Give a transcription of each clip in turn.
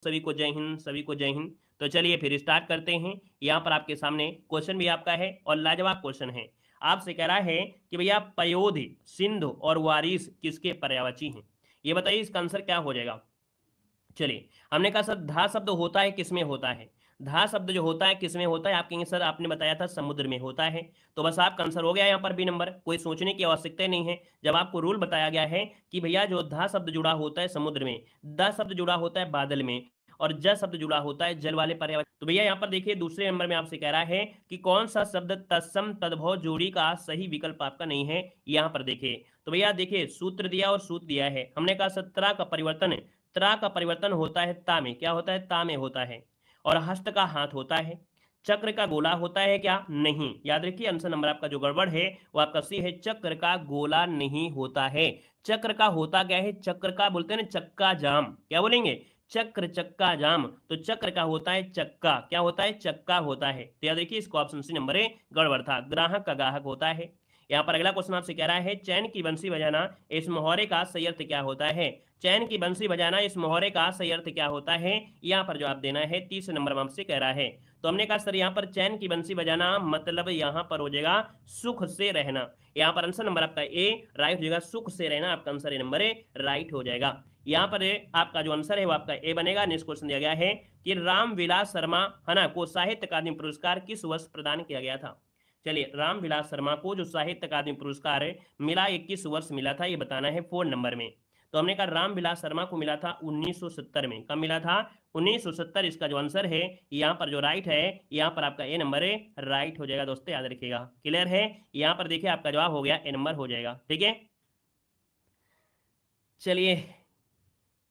सभी को जय हिंद, सभी को जय हिंद। तो चलिए फिर स्टार्ट करते हैं। यहाँ पर आपके सामने क्वेश्चन भी आपका है और लाजवाब क्वेश्चन है। आपसे कह रहा है कि भैया पयोधि, सिंधु और वारिस किसके पर्यायवाची हैं? ये बताइए इसका आंसर क्या हो जाएगा। चलिए, हमने कहा सर धा शब्द होता है किसमें होता है? धा शब्द जो होता है किसमें होता है? आप कहेंगे सर आपने बताया था समुद्र में होता है। तो बस आपका आंसर हो गया यहाँ पर बी नंबर, कोई सोचने की आवश्यकता नहीं है। जब आपको रूल बताया गया है कि भैया जो धा शब्द जुड़ा होता है समुद्र में, द शब्द जुड़ा होता है बादल में, और ज शब्द जुड़ा होता है जल वाले पर्यावरण। तो भैया यहाँ पर देखिए दूसरे नंबर में आपसे कह रहा है कि कौन सा शब्द तत्सम तद्भव जोड़ी का सही विकल्प आपका नहीं है। यहाँ पर देखिए, तो भैया देखिए सूत्र दिया और सूत्र दिया है। हमने कहा सत्रह का परिवर्तन, त्रा का परिवर्तन होता है ता में, क्या होता है? ता में होता है। और हस्त का हाथ होता है। चक्र का गोला होता है क्या? नहीं। याद रखिए आंसर नंबर आपका जो गड़बड़ है वो आपका सी है, चक्र का गोला नहीं होता है। चक्र का होता क्या है? चक्र का बोलते हैं ना चक्का जाम, क्या बोलेंगे? चक्र चक्का जाम। तो चक्र का होता है चक्का, क्या होता है? चक्का होता है। तो याद रखिए इसको ऑप्शन सी नंबर ए गड़बड़ था। ग्राहक का ग्राहक होता है। यहाँ पर अगला क्वेश्चन आपसे कह रहा है चैन की बंसी बजाना इस मुहावरे का सही अर्थ क्या होता है? चैन की बंसी बजाना इस मुहावरे का सही अर्थ क्या होता है? यहाँ पर जवाब देना है। तीसरे नंबर में आपसे कह रहा है। तो हमने कहा सर यहाँ पर चैन की बंसी बजाना मतलब यहाँ पर हो जाएगा सुख से रहना। यहाँ पर आंसर नंबर आपका ए राइट हो जाएगा, सुख से रहना आपका answer A number A right हो जाएगा। यहाँ पर आपका जो आंसर है वो आपका ए बनेगा। नेक्स्ट क्वेश्चन दिया गया है कि रामविलास शर्मा है ना को साहित्य अकादमी पुरस्कार किस वर्ष प्रदान किया गया था? चलिए, रामविलास शर्मा को जो साहित्य अकादमी पुरस्कार मिला 21 वर्ष मिला था, ये बताना है 4 नंबर में। तो हमने कहा रामविलास शर्मा को मिला था 1970 में। कब मिला था? 1970। इसका जो आंसर है यहाँ पर जो राइट है, यहाँ पर आपका ए नंबर है राइट हो जाएगा। दोस्तों याद रखिएगा, क्लियर है? यहाँ पर देखिए आपका जवाब हो गया ए नंबर हो जाएगा। ठीक है, चलिए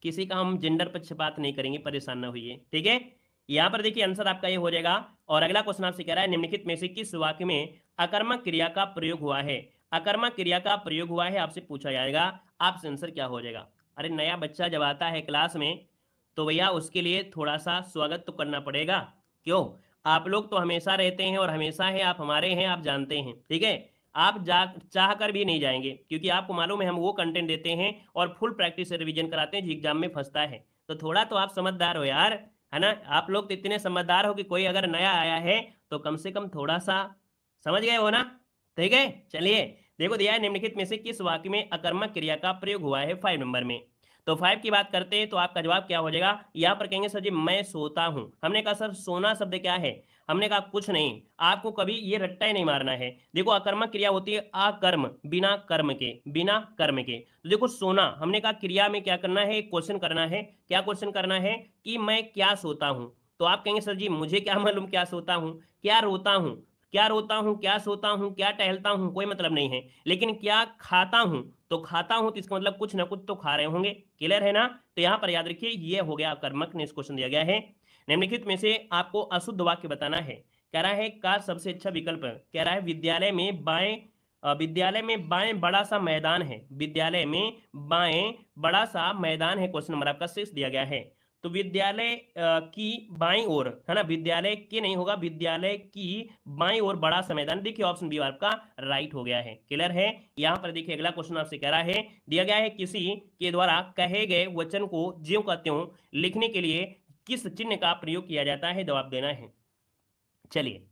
किसी का हम जेंडर पक्षपात नहीं करेंगे, परेशान ना होइए। ठीक है, यहाँ पर देखिए आंसर आपका ये हो जाएगा। और अगला क्वेश्चन आपसे कह रहा है निम्नलिखित में से किस वाक्य में अकर्मक क्रिया का प्रयोग हुआ है? अकर्मक क्रिया का प्रयोग हुआ है आपसे पूछा जाएगा, आपसे आंसर क्या हो जाएगा? अरे नया बच्चा जब आता है क्लास में तो भैया उसके लिए थोड़ा सा स्वागत तो करना पड़ेगा। क्यों? आप लोग तो हमेशा रहते हैं और हमेशा हैं, आप हमारे हैं, आप जानते हैं। ठीक है, आप जा चाह कर भी नहीं जाएंगे क्योंकि आपको मालूम है हम वो कंटेंट देते हैं और फुल प्रैक्टिस से रिवीजन कराते हैं जो एग्जाम में फंसता है। तो थोड़ा तो आप समझदार हो यार, है ना? आप लोग तो इतने समझदार हो कि कोई अगर नया आया है तो कम से कम थोड़ा सा समझ गए हो ना? ठीक है, चलिए देखो दिया है निम्नलिखित में से किस वाक्य में अकर्मक क्रिया का प्रयोग हुआ है 5 नंबर में। तो 5 की बात करते हैं तो आपका जवाब क्या हो जाएगा? यहाँ पर कहेंगे सर जी मैं सोता हूँ। हमने कहा सर सोना शब्द क्या है? हमने कहा कुछ नहीं, आपको कभी ये रट्टा ही नहीं मारना है। देखो अकर्मक क्रिया होती है अकर्म, बिना कर्म के, बिना कर्म के। तो देखो सोना, हमने कहा क्रिया में क्या करना है? क्वेश्चन करना है। क्या क्वेश्चन करना है? कि मैं क्या सोता हूँ। तो आप कहेंगे सर जी मुझे क्या मालूम क्या सोता हूँ, क्या रोता हूँ, क्या रोता हूँ, क्या सोता हूँ, क्या टहलता हूँ, कोई मतलब नहीं है। लेकिन क्या खाता हूँ, तो खाता हूँ तो इसका मतलब कुछ ना कुछ तो खा रहे होंगे। क्लियर है ना? तो यहाँ पर याद रखिए ये हो गया कर्मक। नेक्स्ट क्वेश्चन दिया गया है निम्नलिखित में से आपको अशुद्ध वाक्य बताना है। कह रहा है का सबसे अच्छा विकल्प, कह रहा है विद्यालय में बाएं बड़ा सा मैदान है। विद्यालय में बाएं बड़ा सा मैदान है। क्वेश्चन नंबर आपका 6 दिया गया है। तो विद्यालय की बाईं ओर, है ना? विद्यालय के नहीं होगा, विद्यालय की बाईं ओर बड़ा सा मैदान। देखिए ऑप्शन बी आपका राइट हो गया है। क्लियर है? यहाँ पर देखिए अगला क्वेश्चन आपसे कह रहा है, दिया गया है किसी के द्वारा कहे गए वचन को ज्यों का त्यों लिखने के लिए किस चिन्ह का प्रयोग किया जाता है? जवाब देना है। चलिए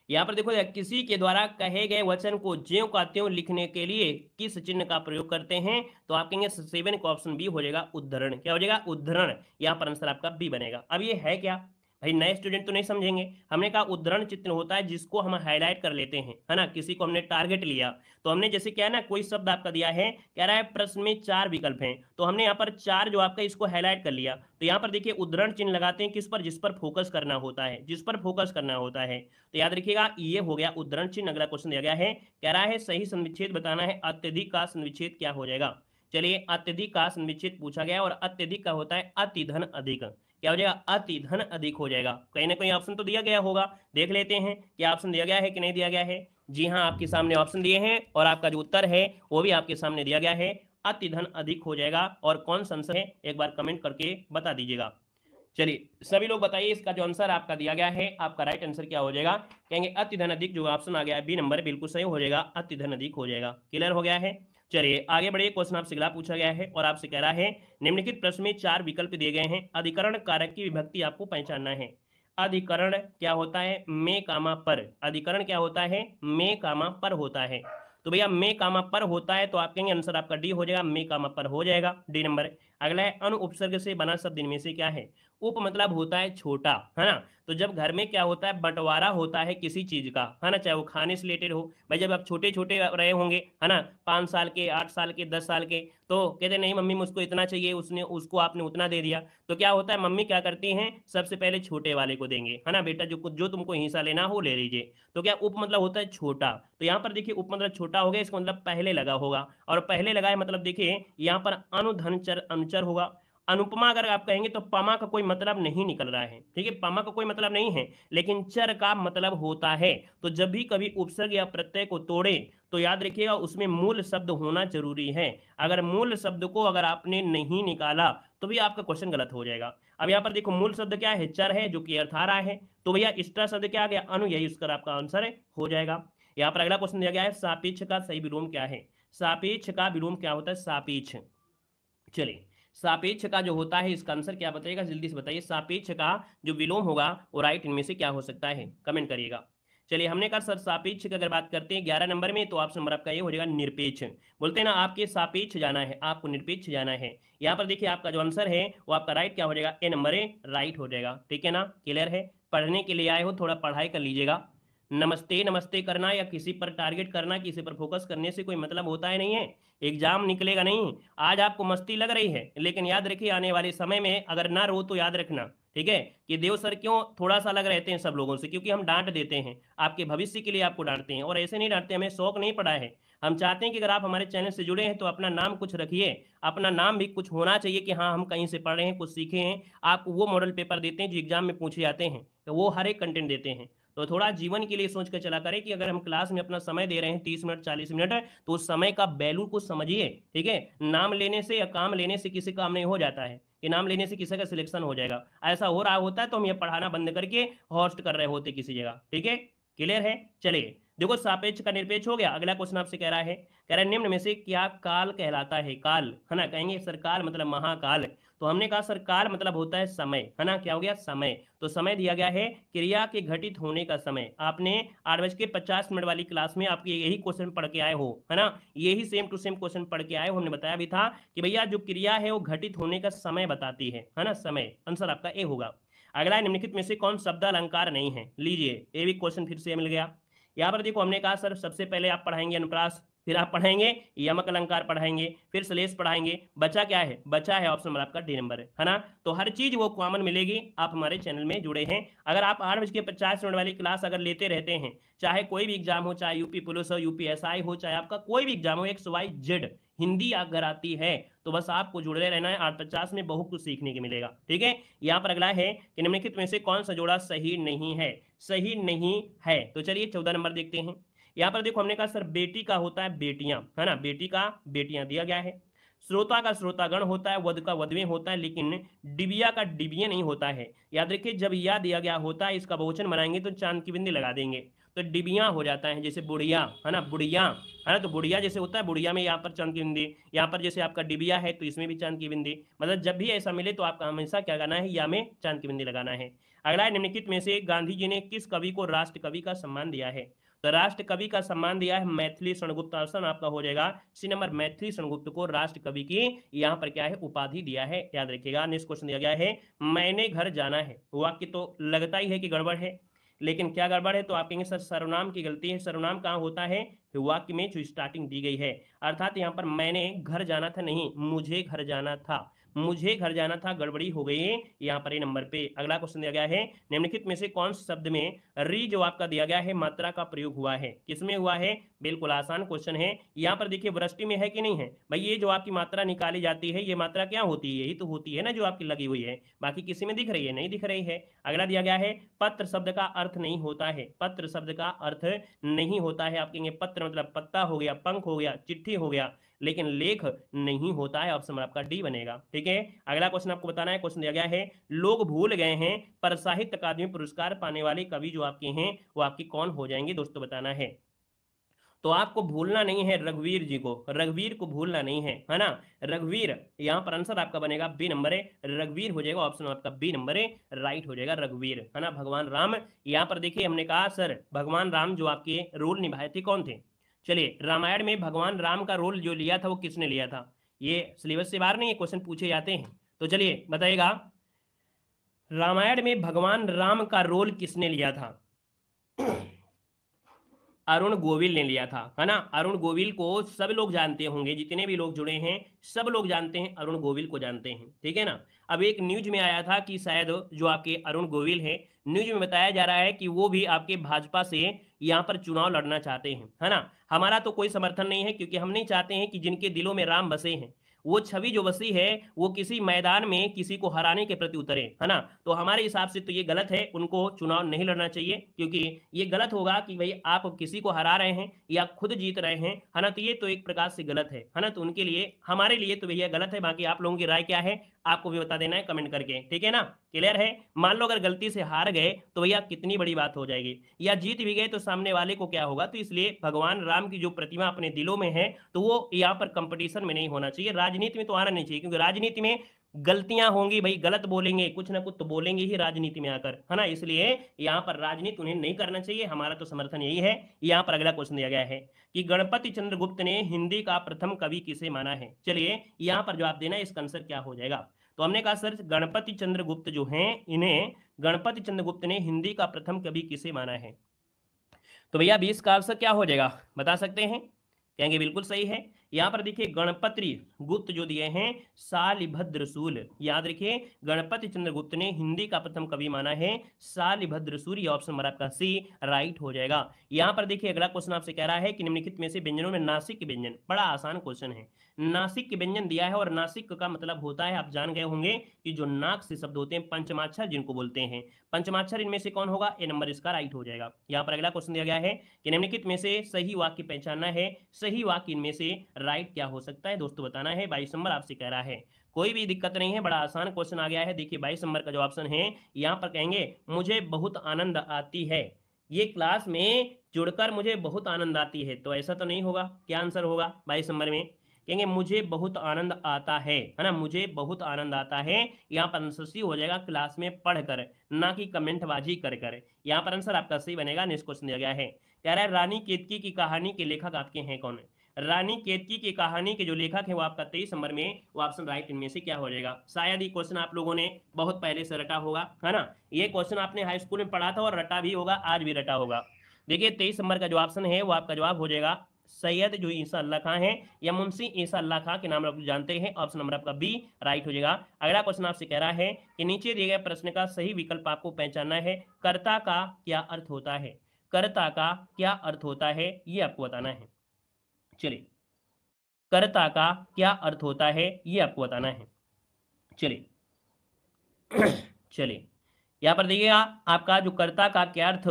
यहाँ पर देखो किसी के द्वारा कहे गए वचन को ज्यों का त्यों लिखने के लिए किस चिन्ह का प्रयोग करते हैं? तो आप कहेंगे 7 का ऑप्शन बी हो जाएगा उद्धरण। क्या हो जाएगा? उद्धरण। यहाँ पर आंसर आपका बी बनेगा। अब ये है क्या भाई, नए स्टूडेंट तो नहीं समझेंगे। हमने कहा उद्धरण चित्र होता है जिसको हम हाईलाइट कर लेते हैं, है ना? किसी को हमने टारगेट लिया तो हमने जैसे क्या है ना, कोई शब्द आपका दिया है, कह रहा है प्रश्न में 4 विकल्प हैं, तो हमने यहाँ पर 4 जो आपका इसको हाईलाइट कर लिया। तो यहाँ पर देखिए उद्धरण चिन्ह लगाते हैं किस पर? जिस पर फोकस करना होता है, जिस पर फोकस करना होता है। तो याद रखिएगा ये हो गया उद्धरण चिन्ह। अगला क्वेश्चन दिया गया है, कह रहा है सही संविच्छेद बताना है। अत्यधिक का संविच्छेद क्या हो जाएगा? चलिए अत्यधिक का संविच्छेद पूछा गया और अत्यधिक का होता है अति धन अधिक। क्या हो जाएगा? अति धन अधिक हो जाएगा। कहीं ना कहीं ऑप्शन तो दिया गया होगा, देख लेते हैं क्या ऑप्शन दिया गया है कि नहीं दिया गया है। जी हाँ, आपके सामने ऑप्शन दिए हैं और आपका जो उत्तर है वो भी आपके सामने दिया गया है। अति धन अधिक हो जाएगा। और कौन सा आंसर है एक बार कमेंट करके बता दीजिएगा। चलिए सभी लोग बताइए इसका जो आंसर आपका दिया गया है, आपका राइट आंसर क्या हो जाएगा? कहेंगे अति धन अधिक। जो ऑप्शन आ गया है बी नंबर बिल्कुल सही हो जाएगा, अति धन अधिक हो जाएगा। क्लियर हो गया है? चलिए आगे बढ़िए, क्वेश्चन आपसे अगला पूछा गया है और आपसे कह रहा है निम्नलिखित प्रश्न में 4 विकल्प दिए गए हैं, अधिकरण कारक की विभक्ति आपको पहचानना है। अधिकरण क्या होता है? में कामा पर। अधिकरण क्या होता है? में कामा पर होता है। तो भैया में कामा पर होता है तो आप कहेंगे आंसर आपका डी हो जाएगा, में कामा पर हो जाएगा, डी नंबर। अगला है अनु उपसर्ग से बना शब्द इनमें से क्या है? उप मतलब होता है छोटा, है ना। तो जब घर में क्या होता है, बंटवारा होता है किसी चीज का, है ना, चाहे वो खाने से रिलेटेड हो। भाई जब आप छोटे छोटे रहे होंगे, है ना, 5 साल के, 8 साल के, 10 साल के, तो कहते नहीं मम्मी मुझको इतना चाहिए, उसने उसको आपने उतना दे दिया। तो क्या होता है, मम्मी क्या करती हैं, सबसे पहले छोटे वाले को देंगे, है ना, बेटा जो तुमको हिस्सा लेना हो ले लीजिए। तो क्या उप मतलब होता है छोटा। तो यहाँ पर देखिए उप मतलब छोटा हो गया, इसका मतलब पहले लगा होगा, और पहले लगा है मतलब देखिए यहाँ पर अनुधनचर अनुचर होगा। अनुपमा अगर आप कहेंगे तो पमा का कोई मतलब नहीं निकल रहा है, ठीक है, पमा का कोई मतलब नहीं है, लेकिन चर का मतलब होता है। तो जब भी कभी उपसर्ग या प्रत्यय को तोड़े तो याद रखिएगा उसमें मूल शब्द होना जरूरी है। अगर मूल शब्द को अगर आपने नहीं निकाला तो भी आपका क्वेश्चन गलत हो जाएगा। अब यहाँ पर देखो मूल शब्द क्या है, चर है, जो कि अर्थ आ रहा है। तो भैया इष्टा शब्द क्या आ गया, अनु, यही उसका आपका आंसर हो जाएगा। यहाँ पर अगला क्वेश्चन दिया गया है सापेक्ष का सही विलोम क्या है? सापेक्ष का विलोम क्या होता है? सापेक्ष। चलिए सापेक्ष का जो होता है इसका आंसर क्या बताइएगा, जल्दी से बताइए। सापेक्ष का जो विलोम होगा वो राइट इनमें से क्या हो सकता है, कमेंट करिएगा। चलिए हमने कहा सर सापेक्ष की अगर बात करते हैं 11 नंबर में, तो ऑप्शन नंबर आपका ये हो जाएगा निरपेक्ष। बोलते हैं ना आपके सापेक्ष जाना है, आपको निरपेक्ष जाना है। यहाँ पर देखिए आपका जो आंसर है वो आपका राइट क्या हो जाएगा, ए नंबर ए राइट हो जाएगा। ठीक है ना, क्लियर है। पढ़ने के लिए आए हो थोड़ा पढ़ाई कर लीजिएगा। नमस्ते नमस्ते करना या किसी पर टारगेट करना, किसी पर फोकस करने से कोई मतलब होता है नहीं है, एग्जाम निकलेगा नहीं। आज आपको मस्ती लग रही है, लेकिन याद रखिए आने वाले समय में अगर ना रो तो याद रखना, ठीक है, कि देव सर क्यों थोड़ा सा अलग रहते हैं सब लोगों से, क्योंकि हम डांट देते हैं, आपके भविष्य के लिए आपको डांटते हैं, और ऐसे नहीं डांटते, हमें शौक नहीं पड़ा है। हम चाहते हैं कि अगर आप हमारे चैनल से जुड़े हैं तो अपना नाम कुछ रखिए, अपना नाम भी कुछ होना चाहिए कि हाँ हम कहीं से पढ़ रहे हैं, कुछ सीखे हैं। आप वो मॉडल पेपर देते हैं जो एग्जाम में पूछे जाते हैं, तो वो हर एक कंटेंट देते हैं। तो थोड़ा जीवन के लिए सोच कर चला करें कि अगर हम क्लास में अपना समय दे रहे हैं 30 मिनट 40 मिनट, तो उस समय का वैल्यू को समझिए। ठीक है, नाम लेने से या काम लेने से किसी काम नहीं हो जाता है कि नाम लेने से किसी का सिलेक्शन हो जाएगा, ऐसा हो रहा होता है तो हम ये पढ़ाना बंद करके होस्ट कर रहे होते किसी जगह। ठीक है, क्लियर है। चलिए देखो सापेक्ष का निरपेक्ष हो गया। अगला क्वेश्चन आपसे कह रहा है, कह रहा है निम्न में से क्या काल कहलाता है? काल, है ना, कहेंगे सर काल मतलब महाकाल। तो हमने कहा सर काल मतलब होता है समय, है ना, क्या हो गया, समय। तो समय दिया गया है क्रिया के घटित होने का समय। आपने 8:50 वाली क्लास में आपके यही क्वेश्चन पढ़ के आए हो, है ना, यही सेम टू सेम क्वेश्चन पढ़ के आए हो। हमने बताया भी था कि भैया जो क्रिया है वो घटित होने का समय बताती है ना, समय। आंसर आपका ए होगा। अगला निम्नलिखित में से कौन शब्द अलंकार नहीं है? लीजिए ये भी क्वेश्चन फिर से मिल गया। यहाँ पर देखो हमने कहा सर सबसे पहले आप पढ़ाएंगे अनुप्रास, फिर आप पढ़ाएंगे यमक अलंकार पढ़ाएंगे, फिर श्लेष पढ़ाएंगे, बचा क्या है? बचा है ऑप्शन नंबर आपका डी नंबर है ना। तो हर चीज वो कॉमन मिलेगी, आप हमारे चैनल में जुड़े हैं। अगर आप 8:50 वाली क्लास अगर लेते रहते हैं, चाहे कोई भी एग्जाम हो, चाहे यूपी पुलिस हो, यूपीएसआई हो, चाहे आपका कोई भी एग्जाम हो, XYZ हिंदी अगर आती है तो बस आपको जुड़े रहना है। 8:50 में बहुत कुछ सीखने को मिलेगा। ठीक है, यहाँ पर अगला है कि निम्नलिखित में से कौन सा जोड़ा सही नहीं है? सही नहीं है। तो चलिए 14 नंबर देखते हैं। यहाँ पर देखो हमने कहा सर बेटी का होता है बेटियां, है ना, बेटी का बेटियां दिया गया है। श्रोता का श्रोतागण होता है, वध का वधवें होता है, लेकिन डिबिया का डिबिया नहीं होता है। याद रखिए जब यह दिया गया होता है इसका बहुवचन बनाएंगे तो चांद की बिंदी लगा देंगे, तो डिबिया हो जाता है। जैसे बुढ़िया, है ना, बुढ़िया, है ना, तो बुढ़िया जैसे होता है, बुढ़िया में यहाँ पर चांद की बिंदी, यहाँ पर जैसे आपका डिबिया है तो इसमें भी चांद की बिंदी। मतलब जब भी ऐसा मिले तो आपका हमेशा क्या लगाना है, या में चांद की बिंदी लगाना है। अगला निम्नलिखित में से गांधी जी ने किस कवि को राष्ट्र कवि का सम्मान दिया है? तो राष्ट्र कवि का सम्मान दिया है मैथिली शरणगुप्त। आसन आपका हो जाएगा सी नंबर, मैथिली शरणगुप्त को राष्ट्र कवि की यहाँ पर क्या है, उपाधि दिया है। याद रखिएगा। नेक्स्ट क्वेश्चन दिया गया है, मैंने घर जाना है। वाक्य तो लगता ही है कि गड़बड़ है, लेकिन क्या गड़बड़ है? तो आप कहेंगे सर सर्वनाम की गलती है। सर्वनाम कहाँ होता है? वाक्य में जो स्टार्टिंग दी गई है, अर्थात यहाँ पर मैंने घर जाना था नहीं, मुझे घर जाना था, मुझे घर जाना था, गड़बड़ी हो गई यहाँ पर नंबर पे। अगला क्वेश्चन दिया गया है, निम्नलिखित में से कौन से शब्द में री जो आपका दिया गया है मात्रा का प्रयोग हुआ है? किसमें हुआ है? बिल्कुल आसान क्वेश्चन है। यहाँ पर देखिए वृष्टि में है कि नहीं है? भाई ये जो आपकी मात्रा निकाली जाती है, ये मात्रा क्या होती है? यही तो होती है ना जो आपकी लगी हुई है, बाकी किसी में दिख रही है? नहीं दिख रही है। अगला दिया गया है, पत्र शब्द का अर्थ नहीं होता है। पत्र शब्द का अर्थ नहीं होता है। आप कहेंगे पत्र मतलब पत्ता हो गया, पंख हो गया, चिट्ठी हो गया, लेकिन लेख नहीं होता है। ऑप्शन आपका डी बनेगा। ठीक है, अगला क्वेश्चन आपको बताना है। क्वेश्चन दिया गया है, लोग भूल गए हैं पर साहित्य अकादमी पुरस्कार पाने वाले कवि जो आपके हैं वो आपके कौन हो जाएंगे दोस्तों, बताना है। तो आपको भूलना नहीं है रघुवीर जी को, रघुवीर को भूलना नहीं है ना। रघुवीर, यहाँ पर आंसर आपका बनेगा बी नंबर है, रघुवीर हो जाएगा, ऑप्शन आपका बी नंबर है, राइट हो जाएगा रघुवीर, है ना। भगवान राम, यहाँ पर देखिए हमने कहा सर भगवान राम जो आपके रोल निभाए थे कौन थे। चलिए, रामायण में भगवान राम का रोल जो लिया था वो किसने लिया था, ये सिलेबस से बाहर नहीं, ये क्वेश्चन पूछे जाते हैं। तो चलिए बताइएगा, रामायण में भगवान राम का रोल किसने लिया था। अरुण गोविल ने लिया था, है ना। अरुण गोविल को सब लोग जानते होंगे, जितने भी लोग जुड़े हैं सब लोग जानते हैं, अरुण गोविल को जानते हैं, ठीक है ना। अब एक न्यूज में आया था कि शायद जो आपके अरुण गोविल है, न्यूज में बताया जा रहा है कि वो भी आपके भाजपा से यहाँ पर चुनाव लड़ना चाहते हैं, है ना। हमारा तो कोई समर्थन नहीं है, क्योंकि हम नहीं चाहते हैं कि जिनके दिलों में राम बसे हैं वो छवि जो बसी है वो किसी मैदान में किसी को हराने के प्रति उतरे, है ना। तो हमारे हिसाब से तो ये गलत है, उनको चुनाव नहीं लड़ना चाहिए, क्योंकि ये गलत होगा कि भाई आप किसी को हरा रहे हैं या खुद जीत रहे हैं, है ना। तो ये तो एक प्रकार से गलत है ना। तो उनके लिए, हमारे लिए तो भैया गलत है। बाकी आप लोगों की राय क्या है आपको भी बता देना है कमेंट करके, ठीक है ना। क्लियर है। मान लो अगर गलती से हार गए तो भैया कितनी बड़ी बात हो जाएगी, या जीत भी गए तो सामने वाले को क्या होगा। तो इसलिए भगवान राम की जो प्रतिमा अपने दिलों में है तो वो यहाँ पर कंपटीशन में नहीं होना चाहिए, राजनीति में तो आना नहीं चाहिए, क्योंकि राजनीति में गलतियां होंगी भाई, गलत बोलेंगे, कुछ ना कुछ तो बोलेंगे ही राजनीति में आकर, है ना। इसलिए यहाँ पर राजनीति उन्हें नहीं करना चाहिए, हमारा तो समर्थन यही है। यहाँ पर अगला क्वेश्चन दिया गया है कि गणपति चंद्रगुप्त ने हिंदी का प्रथम कवि किसे माना है। चलिए यहाँ पर जवाब देना है, इसका आंसर क्या हो जाएगा। तो हमने कहा सर गणपति चंद्रगुप्त जो हैं, इन्हें गणपति चंद्रगुप्त ने हिंदी का प्रथम कवि किसे माना है। तो भैया 20 का आंसर क्या हो जाएगा बता सकते हैं। कहेंगे बिल्कुल सही है। यहाँ पर देखिए गणपति गुप्त जो दिए हैं शालिभद्रसूल, याद रखिए गणपति चंद्रगुप्त ने हिंदी का प्रथम कवि माना है शालिभद्रसूल, ये ऑप्शन नंबर आपका सी राइट हो जाएगा। यहाँ पर देखिए अगला क्वेश्चन आपसे कह रहा है कि निम्नलिखित में से व्यंजनों में नासिक के व्यंजन, बड़ा आसान क्वेश्चन है। नासिक के व्यंजन दिया है और नासिक का मतलब होता है, आप जान गए होंगे कि जो नाक से शब्द होते हैं पंचमाक्षर जिनको बोलते हैं, पंचमाक्षर इनमें से कौन होगा, ए नंबर इसका राइट हो जाएगा। यहाँ पर अगला क्वेश्चन दिया गया है कि निम्नलिखित में से सही वाक्य पहचानना है, सही वाक्य इनमें से राइट क्या हो सकता है दोस्तों बताना है। 22 नंबर आपसे कह रहा है, कोई भी दिक्कत नहीं है, बड़ा आसान क्वेश्चन आ गया है। देखिए 22 नंबर का जो ऑप्शन है यहाँ पर कहेंगे मुझे बहुत आनंद आती है, ये क्लास में जुड़कर मुझे बहुत आनंद आती है, तो ऐसा तो नहीं होगा, क्या आंसर होगा 22 नंबर में। कहेंगे मुझे बहुत आनंद आता है ना, मुझे बहुत आनंद आता है, यहाँ पर आंसर सी हो जाएगा क्लास में पढ़कर, ना कि कमेंटबाजी कर कर। यहाँ पर आंसर आपका सही बनेगा। नेक्स्ट क्वेश्चन दिया गया है, कह रहा है रानी केतकी की कहानी के लेखक आपके हैं कौन। रानी केतकी की कहानी के जो लेखक है वो आपका 23 नंबर में, वो ऑप्शन राइट इनमें से क्या हो जाएगा। शायद ये क्वेश्चन आप लोगों ने बहुत पहले से रटा होगा, है ना। ये क्वेश्चन आपने हाई स्कूल में पढ़ा था और रटा भी होगा, आज भी रटा होगा। देखिए 23 नंबर का जो ऑप्शन है वो आपका जवाब हो जाएगा सैयद जो ईसा अल्लाह खां है, या मुंशी ईसा अल्लाह खां के नाम आप जानते हैं, ऑप्शन नंबर आपका बी राइट हो जाएगा। अगला क्वेश्चन आपसे कह रहा है कि नीचे दिए गए प्रश्न का सही विकल्प आपको पहचानना है, कर्ता का क्या अर्थ होता है, कर्ता का क्या अर्थ होता है ये आपको बताना है। चलिए कर्ता का क्या अर्थ होता है ये आपको बताना है। चलिए चलिए यहाँ पर देखिएगा आपका जो कर्ता का क्या अर्थ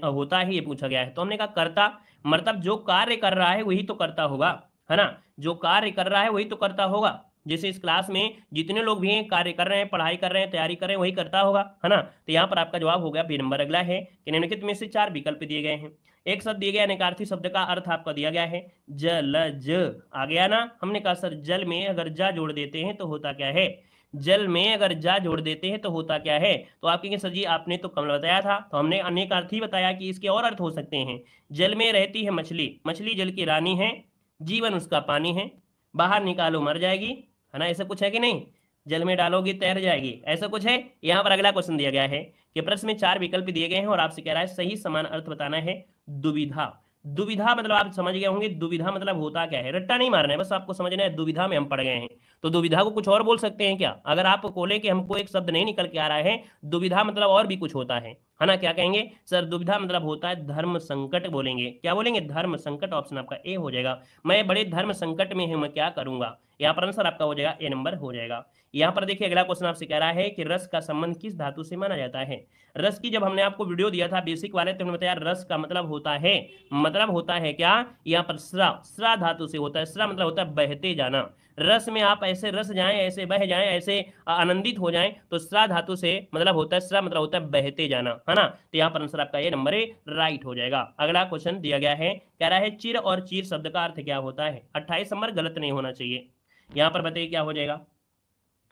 होता है ये पूछा गया है। तो हमने कहा कर्ता मतलब जो कार्य कर रहा है वही तो कर्ता होगा, है ना। जो कार्य कर रहा है वही तो कर्ता होगा। जैसे इस क्लास में जितने लोग भी हैं कार्य कर रहे हैं, पढ़ाई कर रहे हैं, तैयारी कर रहे हैं, वही करता होगा, है ना। तो यहाँ पर आपका जवाब हो गया बी नंबर। अगला है कि निम्नलिखित में से 4 विकल्प दिए गए हैं। एक शब्द दिया गया, अनेकार्थी शब्द का अर्थ आपका दिया गया है जलज, आ गया ना। हमने कहा सर जल में अगर जा जोड़ देते हैं तो होता क्या है, जल में अगर जा जोड़ देते हैं तो होता क्या है। तो आप कहेंगे सर जी आपने तो कमल बताया था, तो हमने अनेक अर्थ ही बताया कि इसके और अर्थ हो सकते हैं। जल में रहती है मछली, मछली जल की रानी है, जीवन उसका पानी है, बाहर निकालो मर जाएगी, है ना। ऐसा कुछ है कि नहीं, जल में डालोगी तैर जाएगी, ऐसा कुछ है। यहाँ पर अगला क्वेश्चन दिया गया है कि प्रश्न में 4 विकल्प दिए गए हैं और आपसे कह रहा है सही समान अर्थ बताना है। दुविधा, दुविधा मतलब आप समझ गए होंगे, दुविधा मतलब होता क्या है, रट्टा नहीं मारना है, बस आपको समझना है दुविधा में हम पड़ गए हैं। तो दुविधा को कुछ और बोल सकते हैं क्या, अगर आप बोले कि हमको एक शब्द नहीं निकल के आ रहा है, दुविधा मतलब और भी कुछ होता है ना। क्या कहेंगे सर, दुविधा मतलब होता है धर्म संकट, बोलेंगे क्या बोलेंगे, धर्म संकट, ऑप्शन आपका ए हो जाएगा। मैं बड़े धर्म संकट में हूं, मैं क्या करूंगा, यहाँ पर आंसर आपका हो जाएगा ए नंबर हो जाएगा। यहाँ पर देखिए अगला क्वेश्चन आपसे कह रहा है कि रस का संबंध किस धातु से माना जाता है। रस की जब हमने आपको वीडियो दिया था बेसिक वाले तो हमने बताया रस का मतलब होता है क्या, यहाँ पर स्रा धातु से होता है। स्रा मतलब होता है बहते जाना। रस में आप ऐसे रस जाएं, ऐसे बह जाएं, ऐसे आनंदित हो जाएं, तो स्रा धातु से मतलब होता है, स्रा मतलब होता है बहते जाना, है ना। तो यहाँ पर आंसर आपका ये नंबर राइट हो जाएगा। अगला क्वेश्चन दिया गया है, कह रहा है चिर और चीर शब्द का अर्थ क्या होता है। 28 नंबर गलत नहीं होना चाहिए। यहाँ पर बताइए क्या हो जाएगा।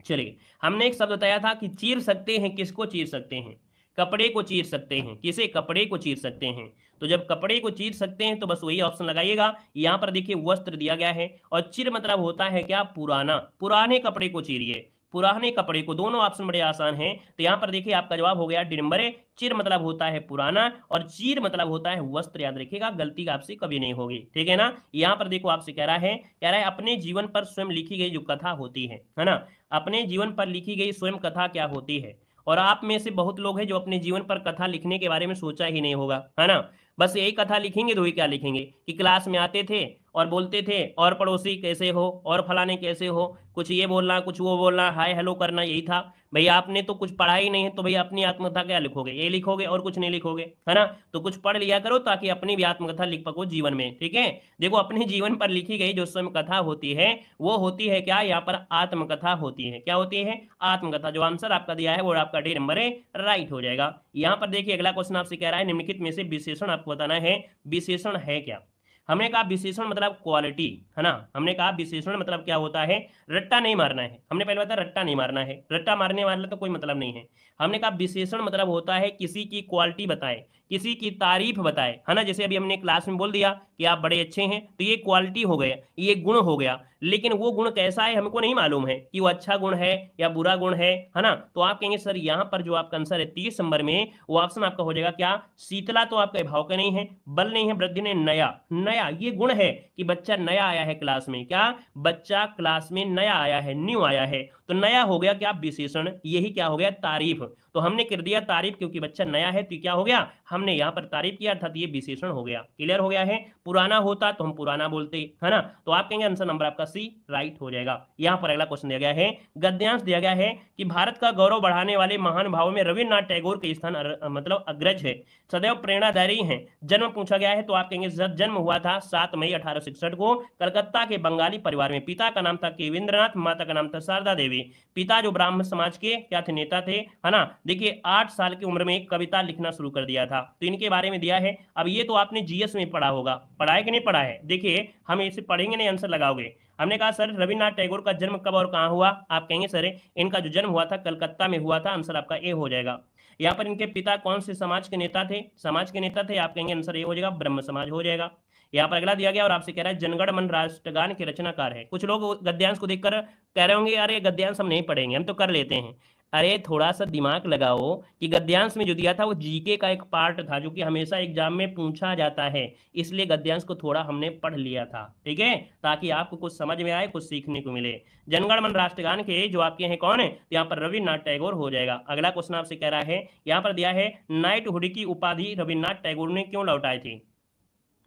चलिए, हमने एक शब्द बताया था कि चीर सकते हैं, किसको चीर सकते हैं, कपड़े को चीर सकते हैं। किसे, कपड़े को चीर सकते हैं। तो जब कपड़े को चीर सकते हैं तो बस वही ऑप्शन लगाइएगा। यहाँ पर देखिए वस्त्र दिया गया है और चिर मतलब होता है क्या, पुराना। पुराने कपड़े को चीरिए, पुराने कपड़े को। दोनों ऑप्शन बड़े आसान हैं। तो यहाँ पर देखिए आपका जवाब हो गया डी नंबर ए। चिर मतलब होता है पुराना और चीर मतलब होता है वस्त्र। याद रखिएगा, गलती आपसे कभी नहीं होगी, ठीक है ना। यहाँ पर देखो आपसे कह रहा है अपने जीवन पर स्वयं लिखी गई जो कथा होती है ना, अपने जीवन पर लिखी गई स्वयं कथा क्या होती है। और आप में से बहुत लोग हैं जो अपने जीवन पर कथा लिखने के बारे में सोचा ही नहीं होगा, है ना। बस यही कथा लिखेंगे तो ही क्या लिखेंगे कि क्लास में आते थे और बोलते थे और पड़ोसी कैसे हो और फलाने कैसे हो, कुछ ये बोलना कुछ वो बोलना, हाय हेलो करना, यही था। भैया आपने तो कुछ पढ़ा ही नहीं है तो भैया अपनी आत्मकथा क्या लिखोगे, ये लिखोगे और कुछ नहीं लिखोगे, है ना। तो कुछ पढ़ लिया करो ताकि अपनी भी आत्मकथा लिख पाओ जीवन में, ठीक है। देखो अपने जीवन पर लिखी गई जो स्वयं कथा होती है वो होती है क्या, यहाँ पर आत्मकथा होती है। क्या होती है, आत्मकथा। जो आंसर आपका दिया है वो आपका डी नंबर है राइट हो जाएगा। यहाँ पर देखिए अगला क्वेश्चन आपसे कह रहा है निम्नलिखित में से विशेषण आपको बताना है, विशेषण है क्या। हमने कहा विशेषण मतलब क्वालिटी, है ना। हमने कहा विशेषण मतलब क्या होता है, रट्टा नहीं मारना है। हमने पहले बताया रट्टा नहीं मारना है, रट्टा मारने वाला तो कोई मतलब नहीं है। हमने कहा विशेषण मतलब होता है किसी की क्वालिटी बताए, किसी की तारीफ बताए, है ना। जैसे अभी हमने क्लास में बोल दिया कि आप बड़े अच्छे हैं तो ये क्वालिटी हो गया, ये गुण हो गया। लेकिन वो गुण कैसा है हमको नहीं मालूम है कि वो अच्छा गुण है या बुरा गुण है ना। तो आप कहेंगे सर यहाँ पर जो आपका आंसर है 30 नंबर में वो ऑप्शन आपका हो जाएगा क्या, शीतला तो आपका भाव का नहीं है, बल नहीं है, वृद्धि ने नया। नया ये गुण है कि बच्चा नया आया है क्लास में, क्या बच्चा क्लास में नया आया है, न्यू आया है। तो नया हो गया क्या, विशेषण। यही क्या हो गया, तारीफ। तो हमने कर दिया तारीफ क्योंकि बच्चा नया है तो क्या हो गया, हमने यहाँ पर तारीफ किया था तो ये विशेषण हो गया। क्लियर हो गया है। पुराना होता तो हम पुराना बोलते, है ना। तो आप कहेंगे आंसर नंबर आपका सी राइट हो जाएगा। यहाँ पर अगला क्वेश्चन दिया गया है, गद्यांश दिया गया है कि भारत का गौरव बढ़ाने वाले महान भावों में रविन्द्रनाथ टैगोर के स्थान मतलब अग्रज है, सदैव प्रेरणादायी है। जन्म पूछा गया है तो आप कहेंगे जन्म हुआ था 7 मई 1866 को कलकत्ता के बंगाली परिवार में। पिता का नाम था केविंद्रनाथ, माता का नाम था शारदा देवी। पिता जो ब्राह्मण समाज के क्या थे, नेता थे, है ना। देखिए 8 साल की उम्र में कविता लिखना शुरू कर दिया था। तो इनके बारे में दिया है। अब ये तो आपने जीएस में पढ़ा होगा, पढ़ा है कि नहीं पढ़ा है। देखिए हम इसे पढ़ेंगे नहीं आंसर लगाओगे। हमने कहा सर रविन्द्रनाथ टैगोर का जन्म कब और कहाँ हुआ, आप कहेंगे सर इनका जो जन्म हुआ था कलकत्ता में हुआ था। आंसर आपका ए हो जाएगा। यहाँ पर इनके पिता कौन से समाज के नेता थे, समाज के नेता थे, आप कहेंगे आंसर ए हो जाएगा, ब्रह्म समाज हो जाएगा। यहाँ पर अगला दिया गया और आपसे कह रहा है जनगण मन राष्ट्रगान के रचनाकार है। कुछ लोग गद्यांश को देखकर कह रहे होंगे अरे गद्यांश हम नहीं पढ़ेंगे, हम तो कर लेते हैं। अरे थोड़ा सा दिमाग लगाओ कि गद्यांश में जो दिया था वो जीके का एक पार्ट था जो कि हमेशा एग्जाम में पूछा जाता है, इसलिए गद्यांश को थोड़ा हमने पढ़ लिया था, ठीक है, ताकि आपको कुछ समझ में आए, कुछ सीखने को मिले। जनगण मन राष्ट्रगान के जो आपके हैं कौन है, तो यहाँ पर रविन्द्रनाथ टैगोर हो जाएगा। अगला क्वेश्चन आपसे कह रहा है, यहाँ पर दिया है नाइटहुड की उपाधि रविन्द्रनाथ टैगोर ने क्यों लौटाई थी।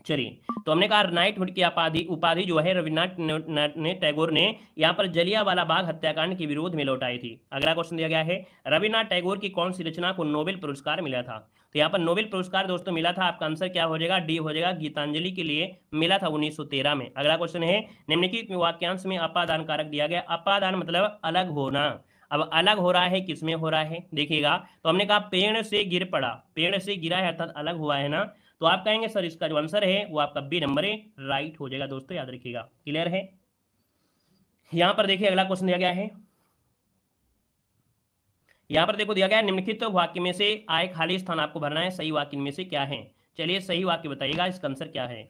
चलिए, तो हमने कहा नाइटहुड की उपाधि जो है रविन्द्रनाथ ने टैगोर ने यहाँ पर जलियांवाला बाग हत्याकांड के विरोध में लौटाई थी। अगला क्वेश्चन दिया गया है रविन्द्रनाथ टैगोर की कौन सी रचना को नोबेल पुरस्कार मिला था। तो यहाँ पर नोबेल पुरस्कार दोस्तों मिला था, आपका आंसर क्या हो जाएगा, डी हो जाएगा, गीतांजलि के लिए मिला था 1913 में। अगला क्वेश्चन है निम्नलिखित वाक्यांश में अपादान कारक दिया गया। अपादान मतलब अलग होना। अब अलग हो रहा है किसमें हो रहा है देखिएगा। तो हमने कहा पेड़ से गिर पड़ा, पेड़ से गिरा है अर्थात अलग हुआ है ना। तो आप कहेंगे सर इसका जो आंसर है वो आपका बी नंबर है राइट हो जाएगा। दोस्तों याद रखिएगा, क्लियर है। यहां पर देखिए अगला क्वेश्चन दिया गया है, यहां पर देखो दिया गया है निम्नलिखित वाक्य में से आए खाली स्थान आपको भरना है, सही वाक्य में से क्या है। चलिए सही वाक्य बताइएगा, इसका आंसर क्या है।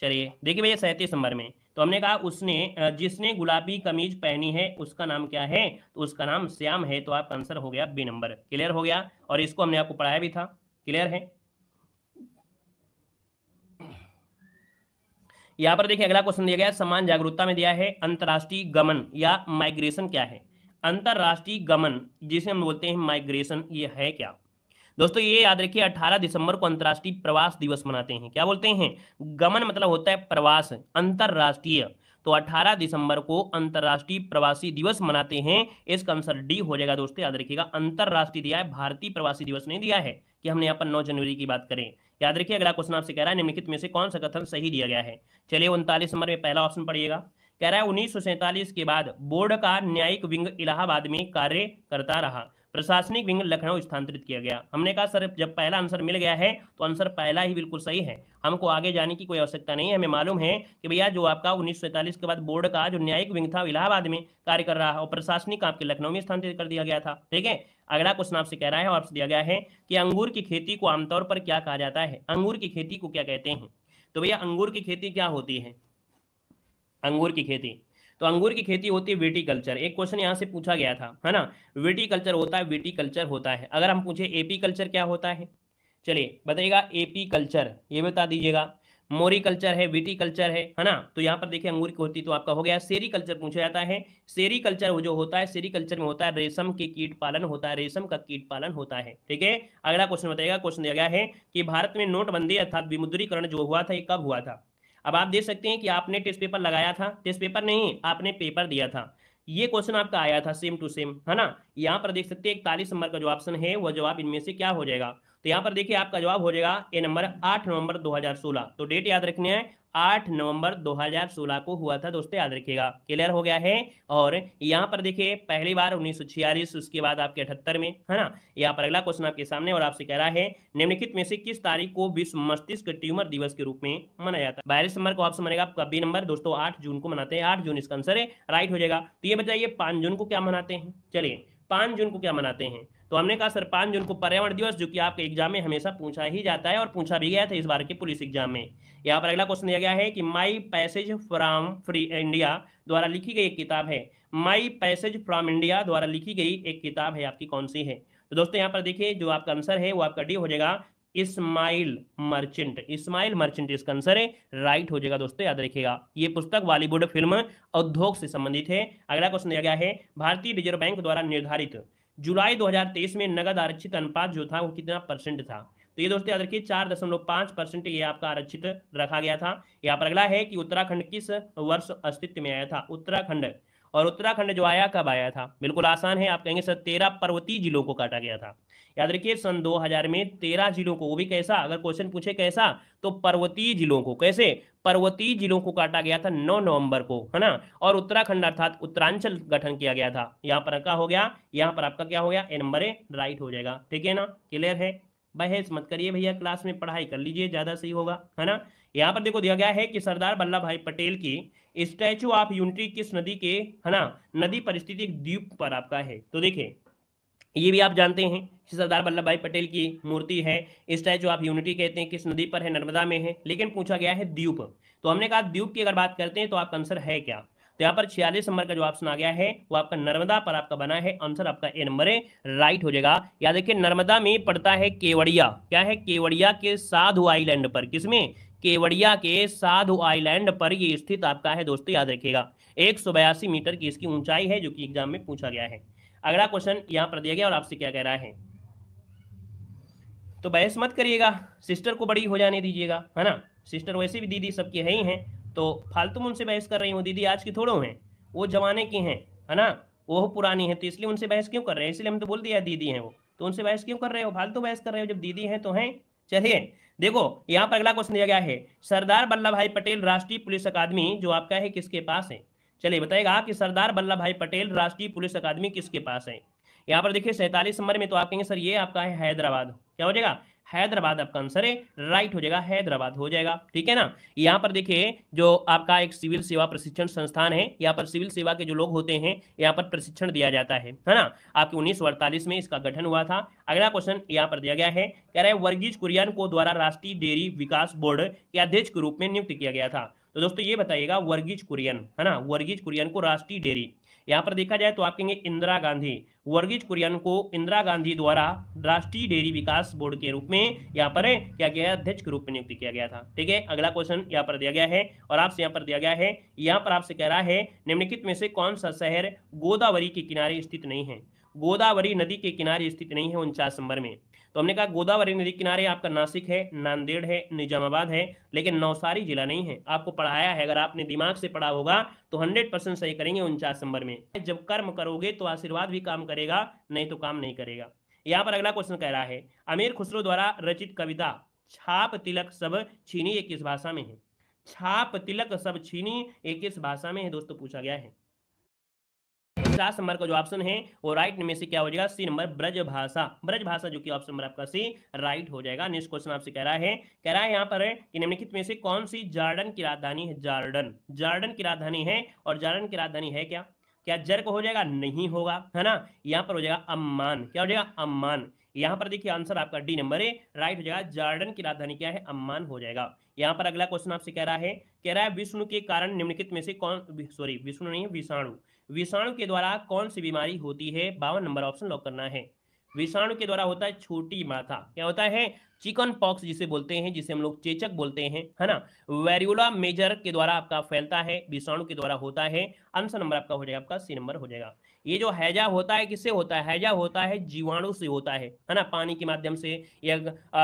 चलिए देखिए भैया 37 नंबर में तो हमने कहा उसने जिसने गुलाबी कमीज पहनी है उसका नाम क्या है, तो उसका नाम श्याम है। तो आपका आंसर हो गया बी नंबर। क्लियर हो गया, और इसको हमने आपको पढ़ाया भी था। क्लियर है। यहां पर देखिए अगला क्वेश्चन दिया गया समान जागरूकता में दिया है अंतरराष्ट्रीय गमन या माइग्रेशन क्या है। अंतरराष्ट्रीय गमन जिसे हम बोलते हैं माइग्रेशन, ये है क्या दोस्तों। ये याद रखिए 18 दिसंबर को अंतरराष्ट्रीय प्रवास दिवस मनाते हैं। क्या बोलते हैं, गमन मतलब होता है प्रवास, अंतरराष्ट्रीय। तो 18 दिसंबर को अंतर्राष्ट्रीय प्रवासी दिवस मनाते हैं। इसका आंसर डी हो जाएगा दोस्तों, याद रखिएगा। अंतर्राष्ट्रीय दिया है, भारतीय प्रवासी दिवस नहीं दिया है कि हमने यहाँ पर 9 जनवरी की बात करें। याद रखिए, अगला क्वेश्चन आपसे कह रहा है निम्नलिखित में से कौन सा कथन सही दिया गया है। चलिए 39 नंबर में पहला ऑप्शन पढ़िएगा। कह रहा है 1947 के बाद बोर्ड का न्यायिक विंग इलाहाबाद में कार्य करता रहा, प्रशासनिक विंग लखनऊ स्थानांतरित किया गया। हमने कहा सर जब पहला आंसर मिल गया है तो आंसर पहला ही बिल्कुल सही है, हमको आगे जाने की कोई आवश्यकता नहीं है। हमें मालूम है कि भैया जो आपका 1947 के बाद बोर्ड का जो न्यायिक विंग था इलाहाबाद में कार्य कर रहा है और प्रशासनिक आपके लखनऊ में स्थानांतरित कर दिया गया था। ठीक है, अगला क्वेश्चन आपसे कह रहा है और आपसे दिया गया है कि अंगूर की खेती को आमतौर पर क्या कहा जाता है। अंगूर की खेती को क्या कहते हैं। तो भैया अंगूर की खेती क्या होती है। अंगूर की खेती, तो अंगूर की खेती होती है विटीकल्चर। एक क्वेश्चन यहाँ से पूछा गया था, है ना, विटीकल्चर होता है, विटीकल्चर होता है। अगर हम पूछे एपी कल्चर क्या होता है, चलिए बताइएगा। एपी कल्चर ये बता दीजिएगा। मोरी कल्चर है, विटी कल्चर है ना। तो यहाँ पर देखिए अंगूर की होती तो आपका हो गया। सेरी कल्चर पूछा जाता है। सेरी कल्चर वो जो होता है, सेरी कल्चर में होता है रेशम के कीट पालन होता है, रेशम का कीट पालन होता है। ठीक है, अगला क्वेश्चन बताइएगा। क्वेश्चन दिया गया है कि भारत में नोटबंदी अर्थात विमुद्रीकरण जो हुआ था ये कब हुआ था। अब आप देख सकते हैं कि आपने टेस्ट पेपर लगाया था, टेस्ट पेपर नहीं आपने पेपर दिया था, ये क्वेश्चन आपका आया था सेम टू सेम, है ना। यहाँ पर देख सकते हैं 41 नंबर का जो ऑप्शन है वह जवाब इनमें से क्या हो जाएगा। तो यहाँ पर देखिए आपका जवाब हो जाएगा ए नंबर 8 नवंबर 2016। तो डेट याद रखनी है, 8 नवंबर 2016 को हुआ था दोस्तों, याद रखिएगा। क्लियर हो गया है। और यहाँ पर देखिए पहली बार 1946, उसके बाद आपके 78 में, है ना। यहाँ पर अगला क्वेश्चन आपके सामने और आपसे कह रहा है निम्नलिखित में से किस तारीख को विश्व मस्तिष्क ट्यूमर दिवस के रूप में मनाया जाता है। 42 नंबर का ऑप्शन बनेगा आपका बी नंबर दोस्तों, 8 जून को मनाते हैं। 8 जून इसका आंसर है, राइट हो जाएगा। तो ये बताइए 5 जून को क्या मनाते हैं। चलिए 5 जून को क्या मनाते हैं। तो हमने कहा सर 5 जून को पर्यावरण दिवस, जो कि आपके एग्जाम में हमेशा पूछा ही जाता है और पूछा भी गया था इस बार के पुलिस एग्जाम में। यहाँ पर अगला क्वेश्चन दिया गया है कि माई पैसेज फ्रॉम फ्री इंडिया द्वारा लिखी गई एक किताब है। माई पैसेज फ्रॉम इंडिया द्वारा लिखी गई एक किताब है आपकी, कौन सी है। तो दोस्तों यहाँ पर देखिए जो आपका आंसर है वो आपका डी हो जाएगा, इस्माइल मर्चेंट। इस्माइल मर्चेंट इसका आंसर है, राइट हो जाएगा दोस्तों, याद रखिएगा। ये पुस्तक बॉलीवुड फिल्म उद्योग से संबंधित है। अगला क्वेश्चन दिया गया है भारतीय रिजर्व बैंक द्वारा निर्धारित जुलाई 2023 में नगद आरक्षित अनुपात जो था वो कितना परसेंट था। तो ये दोस्तों याद रखिए 4.5% ये आपका आरक्षित रखा गया था। यहाँ पर अगला है कि उत्तराखंड किस वर्ष अस्तित्व में आया था। उत्तराखंड, और उत्तराखंड जो आया कब आया था, बिल्कुल आसान है। आप कहेंगे सर 13 पर्वतीय जिलों को काटा गया था। याद रखिए सन 2000 में 13 जिलों को, वो भी कैसा, अगर क्वेश्चन पूछे कैसा, तो पर्वतीय जिलों को, कैसे, पर्वतीय जिलों को काटा गया था 9 नवंबर को, है ना। और उत्तराखंड अर्थात उत्तरांचल गठन किया गया था। यहाँ पर क्या हो गया, यहाँ पर आपका क्या हो गया, ए नंबर ए, राइट हो जाएगा। ठीक है ना, क्लियर है। बहस मत करिए भैया, क्लास में पढ़ाई कर लीजिए, ज्यादा सही होगा, है ना। यहाँ पर देखो दिया गया है कि सरदार वल्लभ भाई पटेल की स्टैचू ऑफ यूनिटी किस नदी के, है ना, नदी परिस्थिति द्वीप पर आपका है। तो देखिए ये भी आप जानते हैं कि सरदार वल्लभ भाई पटेल की मूर्ति है, स्टैचू ऑफ यूनिटी कहते हैं, किस नदी पर है, नर्मदा में है। लेकिन पूछा गया है द्वीप, तो हमने कहा द्वीप की अगर बात करते हैं तो आपका आंसर है क्या। तो यहाँ पर 46 नंबर का जो ऑप्शन आ गया है वो आपका नर्मदा पर आपका बना है, आंसर आपका ए नंबर है, राइट हो जाएगा। याद देखिए नर्मदा में पड़ता है केवड़िया, क्या है, केवड़िया के साधु आइलैंड पर, किसमें, केवड़िया के साधु आइलैंड पर ये स्थित आपका है दोस्तों, याद रखिएगा। 182 मीटर की इसकी ऊंचाई है, जो कि एग्जाम में पूछा गया है। अगला क्वेश्चन यहाँ पर दिया गया और आपसे क्या कह रहा है, तो बहस मत करिएगा, सिस्टर को बड़ी हो जाने दीजिएगा, है ना। सिस्टर वैसे भी दीदी सबकी है ही हैं, तो फालतू में उनसे बहस कर रही हूँ। दीदी आज की थोड़ो हैं, वो जमाने की हैं, है ना, वो पुरानी है, तो इसलिए उनसे बहस क्यों कर रहे हैं। इसलिए हम तो बोल दिया दीदी हैं वो, तो उनसे बहस क्यों कर रहे हो, फालतू बहस कर रहे हो, जब दीदी हैं तो हैं। चलिए देखो यहाँ पर अगला क्वेश्चन दिया गया है, सरदार वल्लभ भाई पटेल राष्ट्रीय पुलिस अकादमी जो आपका है किसके पास है। चलिए बताएगा कि सरदार वल्लभ भाई पटेल राष्ट्रीय पुलिस अकादमी किसके पास है। यहाँ पर देखिए 47 नंबर में, तो आप कहेंगे सर ये आपका है हैदराबाद, क्या हो जाएगा, हैदराबाद आपका आंसर है, राइट हो जाएगा, हैदराबाद हो जाएगा। ठीक है ना। यहाँ पर देखिए जो आपका एक सिविल सेवा प्रशिक्षण संस्थान है, यहाँ पर सिविल सेवा के जो लोग होते हैं यहाँ पर प्रशिक्षण दिया जाता है ना। आपके 1948 में इसका गठन हुआ था। अगला क्वेश्चन यहाँ पर दिया गया है, कह रहे हैं वर्गीज कुरियन को द्वारा राष्ट्रीय डेयरी विकास बोर्ड के अध्यक्ष के रूप में नियुक्त किया गया था। तो दोस्तों ये बताइएगा वर्गीज कुरियन, है ना, वर्गीज कुरियन को राष्ट्रीय डेयरी, यहाँ पर देखा जाए तो आप कहेंगे इंदिरा गांधी, वर्गीज कुरियन को इंदिरा गांधी द्वारा राष्ट्रीय डेयरी विकास बोर्ड के रूप में यहाँ पर क्या गया, अध्यक्ष के रूप में नियुक्त किया गया था। ठीक है, अगला क्वेश्चन यहाँ पर दिया गया है और आपसे यहाँ पर दिया गया है, यहाँ पर आपसे कह रहा है निम्नलिखित में से कौन सा शहर गोदावरी के किनारे स्थित नहीं है। गोदावरी नदी के किनारे स्थित नहीं है 49 नंबर में। तो हमने कहा गोदावरी नदी किनारे आपका नासिक है, नांदेड़ है, निजामाबाद है, लेकिन नवसारी जिला नहीं है। आपको पढ़ाया है, अगर आपने दिमाग से पढ़ा होगा तो 100% सही करेंगे 49 नंबर में। जब कर्म करोगे तो आशीर्वाद भी काम करेगा, नहीं तो काम नहीं करेगा। यहाँ पर अगला क्वेश्चन कह रहा है अमीर खुसरो द्वारा रचित कविता छाप तिलक सब छीनी ये किस भाषा में है? छाप तिलक सब छीनी ये किस भाषा में है दोस्तों, पूछा गया है। 50 नंबर का जो ऑप्शन है वो राइट में से क्या हो जाएगा? सी नंबर ब्रज भाषा। ब्रज भाषा जो कि ऑप्शन नंबर आपका सी राइट हो जाएगा। नेक्स्ट क्वेश्चन आपसे कह रहा है यहाँ पर कि निम्नलिखित में से कौन सी जॉर्डन की राजधानी है? जॉर्डन, जॉर्डन की राजधानी है, और जॉर्डन की राजधानी है क्या? क्या जर्क हो जाएगा? नहीं होगा, है ना। यहाँ पर हो जाएगा अम्मान। क्या हो जाएगा? अम्मान। यहाँ पर देखिए आंसर आपका डी नंबर है राइट हो जाएगा। जॉर्डन की राजधानी क्या है? अम्मान हो जाएगा। यहाँ पर अगला क्वेश्चन आपसे कह रहा है विष्णु के कारण निम्नलिखित में से कौन, सॉरी विष्णु नहीं, विषाणु, विषाणु के द्वारा कौन सी बीमारी होती है? 52 नंबर ऑप्शन लॉक करना है। विषाणु के द्वारा होता है छोटी माथा। क्या होता है? चिकन पॉक्स जिसे बोलते हैं, जिसे हम लोग चेचक बोलते हैं, है ना। वेरियोला मेजर के द्वारा आपका फैलता है, विषाणु के द्वारा होता है। आंसर नंबर आपका हो जाएगा, आपका सी नंबर हो जाएगा। ये जो हैजा होता है किससे होता है? हैजा होता है जीवाणु से होता है ना, पानी के माध्यम से, या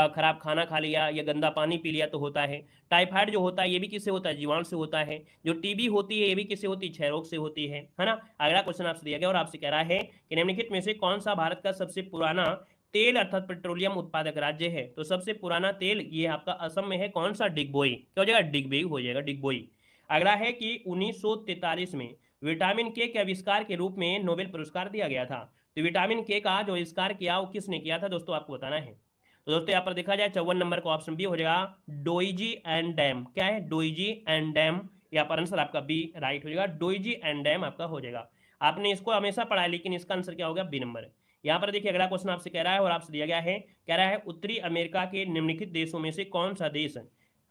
खराब खाना खा लिया या गंदा पानी पी लिया तो होता है। टाइफाइड जो होता है ये भी किससे होता है? जीवाणु से होता है। जो टीबी होती है ये भी किससे होती है? क्षय रोग से होती है ना। अगला क्वेश्चन आपसे दिया गया और आपसे कह रहा है कि निम्नलिखित में से कौन सा भारत का सबसे पुराना तेल अर्थात पेट्रोलियम उत्पादक राज्य है? तो सबसे पुराना तेल ये आपका असम में है। कौन सा? डिगबोई। क्या हो जाएगा? डिगबोई हो जाएगा, डिगबोई। अगला है कि 1943 में विटामिन के आविष्कार के रूप में नोबेल पुरस्कार दिया गया था। तो विटामिन के का जो आविष्कार किया वो किसने किया था दोस्तों, आपको बताना है। तो दोस्तों यहाँ पर देखा जाए 54 नंबर का ऑप्शन बी हो जाएगा, डोइजी एंड डैम। क्या है? डोइजी एंड डैम। यहाँ पर आंसर आपका बी राइट हो जाएगा, डोइजी एंड डैम आपका हो जाएगा। आपने इसको हमेशा पढ़ा है, लेकिन इसका आंसर क्या होगा? B number. यहाँ पर देखिए अगला क्वेश्चन आपसे कह रहा है और आपसे दिया गया है, कह रहा है उत्तरी अमेरिका के निम्नलिखित देशों में से कौन सा देश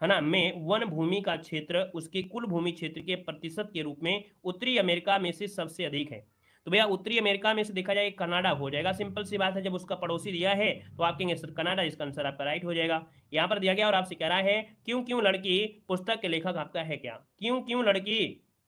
है ना में वन भूमि का क्षेत्र उसके कुल भूमि क्षेत्र के प्रतिशत के रूप में उत्तरी अमेरिका में से सबसे अधिक है? तो भैया उत्तरी अमेरिका में से देखा जाए कनाडा हो जाएगा। सिंपल सी बात है, जब उसका पड़ोसी दिया है तो आप कहेंगे सर कनाडा, इसका आंसर आपका राइट हो जाएगा। यहाँ पर दिया गया और आपसे कह रहा है क्यों क्यों लड़की पुस्तक के लेखक आपका है क्या? क्यों क्यों लड़की,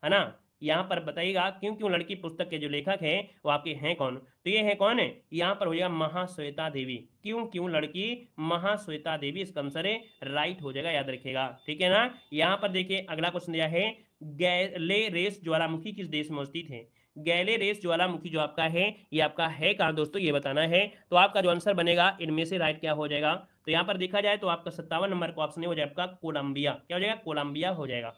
है ना। यहाँ पर बताइएगा क्यों क्यों लड़की पुस्तक के जो लेखक हैं वो आपके हैं कौन? तो ये है कौन है? यहाँ पर हो जाएगा महाश्वेता देवी। क्यों क्यों लड़की, महाश्वेता देवी इसका आंसर है राइट हो जाएगा, याद रखिएगा, ठीक है ना। यहाँ पर देखिए अगला क्वेश्चन दिया है गैलेरेस ज्वालामुखी किस देश में स्थित है? गैलेरेस ज्वालामुखी जो आपका है ये आपका है कहाँ दोस्तों, ये बताना है। तो आपका जो आंसर बनेगा इनमें से राइट क्या हो जाएगा? तो यहाँ पर देखा जाए तो आपका 57 नंबर का ऑप्शन हो जाएगा आपका कोलंबिया। क्या हो जाएगा? कोलंबिया हो जाएगा।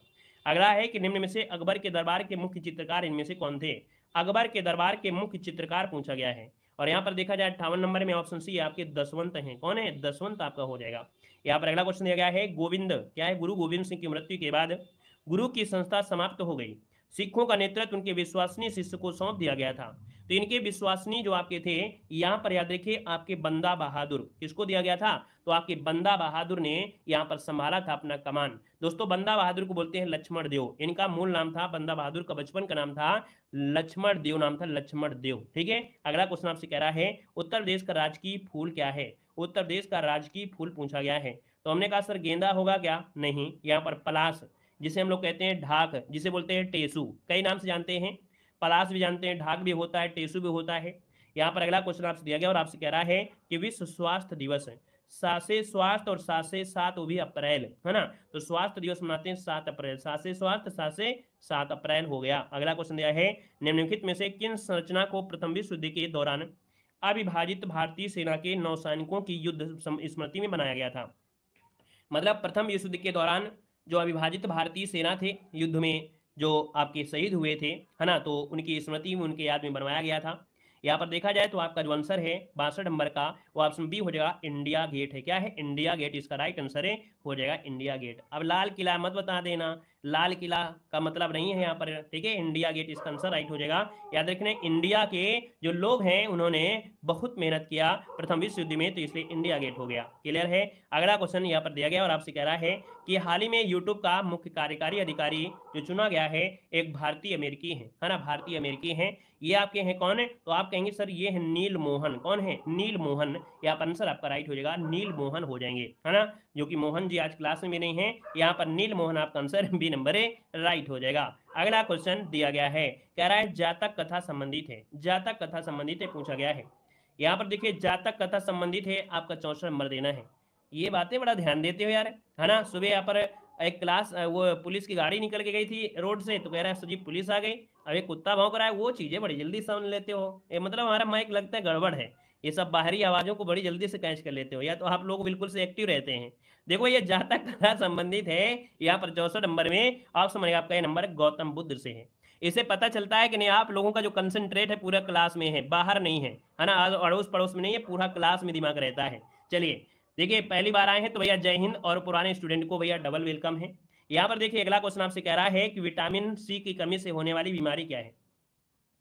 अगला है कि निम्न में से अकबर के दरबार के मुख्य चित्रकार इनमें से कौन थे? अकबर के दरबार के मुख्य चित्रकार पूछा गया है। और यहाँ पर देखा जाए 58 नंबर में ऑप्शन सी आपके दसवंत हैं। कौन है? दसवंत आपका हो जाएगा। यहाँ पर अगला क्वेश्चन दिया गया है गोविंद, क्या है? गुरु गोविंद सिंह की मृत्यु के बाद गुरु की संस्था समाप्त हो गई, सिखों का नेतृत्व उनके विश्वसनीय शिष्य को सौंप दिया गया था। तो इनके विश्वसनीय जो आपके थे, यहाँ पर याद रखिए आपके बंदा बहादुर, किसको दिया गया था? तो आपके बंदा बहादुर ने यहाँ पर संभाला था अपना कमान। दोस्तों बंदा बहादुर को बोलते हैं लक्ष्मण देव। इनका मूल नाम था, बंदा बहादुर का बचपन का नाम था लक्ष्मण देव, नाम था लक्ष्मण देव, ठीक है। अगला क्वेश्चन आपसे कह रहा है उत्तर प्रदेश का राजकीय फूल क्या है? उत्तर प्रदेश का राजकीय फूल पूछा गया है। तो हमने कहा सर गेंदा होगा क्या? नहीं, यहाँ पर पलाश, जिसे हम लोग कहते हैं ढाक, जिसे बोलते हैं टेसू, कई नाम से जानते हैं, पलाश भी जानते हैं, ढाक भी होता है, टेसू भी होता है। यहाँ पर अगला क्वेश्चन आपसे दिया गया और आपसे कह रहा है कि विश्व स्वास्थ्य दिवस है, 7 से स्वास्थ्य और 7 से 7 वो भी अप्रैल, है ना। तो स्वास्थ्य दिवस मनाते हैं 7 अप्रैल, 7 से स्वास्थ्य 7 से 7 अप्रैल हो गया। अगला क्वेश्चन दिया है निम्नलिखित में से किन संरचना को प्रथम विश्व युद्ध के दौरान अविभाजित भारतीय सेना के नौसैनिकों की युद्ध स्मृति में बनाया गया था? मतलब प्रथम विश्व युद्ध के दौरान जो अविभाजित भारतीय सेना थे, युद्ध में जो आपके शहीद हुए थे, है ना, तो उनकी स्मृति में, उनके याद में बनवाया गया था। यहाँ पर देखा जाए तो आपका जो आंसर है 62 नंबर का वो ऑप्शन बी हो जाएगा, इंडिया गेट है। क्या है? इंडिया गेट इसका राइट आंसर है, हो जाएगा इंडिया गेट। अब लाल किला मत बता देना, लाल किला का मतलब नहीं है यहाँ पर, ठीक है। इंडिया गेट इसका आंसर राइट हो जाएगा। याद रखना इंडिया के जो लोग हैं उन्होंने बहुत मेहनत किया प्रथम विश्व युद्ध में, तो इसलिए इंडिया गेट हो गया। क्लियर है। अगला क्वेश्चन यहाँ पर दिया गया और आपसे कह रहा है कि हाल ही में यूट्यूब का मुख्य कार्यकारी अधिकारी जो चुना गया है एक भारतीय अमेरिकी है ना, भारतीय अमेरिकी है। ये आपके हैं कौन है? तो आप कहेंगे सर ये है नील मोहन। कौन है? नील मोहन। यहाँ पर आंसर आपका राइट हो जाएगा, नील मोहन हो जाएंगे, है ना, जो कि मोहन जी आज क्लास में भी नहीं है। यहाँ पर नील मोहन आपका आंसर बी नंबर है राइट हो जाएगा। अगला क्वेश्चन दिया गया है, कह रहा है जातक कथा संबंधित है, जातक कथा संबंधित है पूछा गया है। यहाँ पर देखिए जातक कथा संबंधित है, आपका 64 नंबर देना है। ये बातें बड़ा ध्यान देते हो यार, है ना। सुबह यहाँ पर एक क्लास वो पुलिस की गाड़ी निकल के गई थी रोड से, तो कह रहा है सर जी पुलिस आ गई, अब एक कुत्ता भौंक रहा है, वो चीजें बड़ी जल्दी समझ लेते हो। ये मतलब हमारा माइक लगता है गड़बड़ है, ये सब बाहरी आवाजों को बड़ी जल्दी से कैच कर लेते हो, या तो आप लोग बिल्कुल से एक्टिव रहते हैं। देखो ये जातक कथा संबंधित है, यहाँ पर 64 नंबर में ऑप्शन में आपका ये नंबर गौतम बुद्ध से है। इससे पता चलता है कि नहीं आप लोगों का जो कंसंट्रेट है पूरा क्लास में है, बाहर नहीं है ना, अड़ोस पड़ोस में नहीं है, पूरा क्लास में दिमाग रहता है। चलिए देखिए पहली बार आए हैं तो भैया जय हिंद, और पुराने स्टूडेंट को भैया डबल वेलकम है। यहाँ पर देखिए अगला क्वेश्चन आपसे कह रहा है कि विटामिन सी की कमी से होने वाली बीमारी क्या है।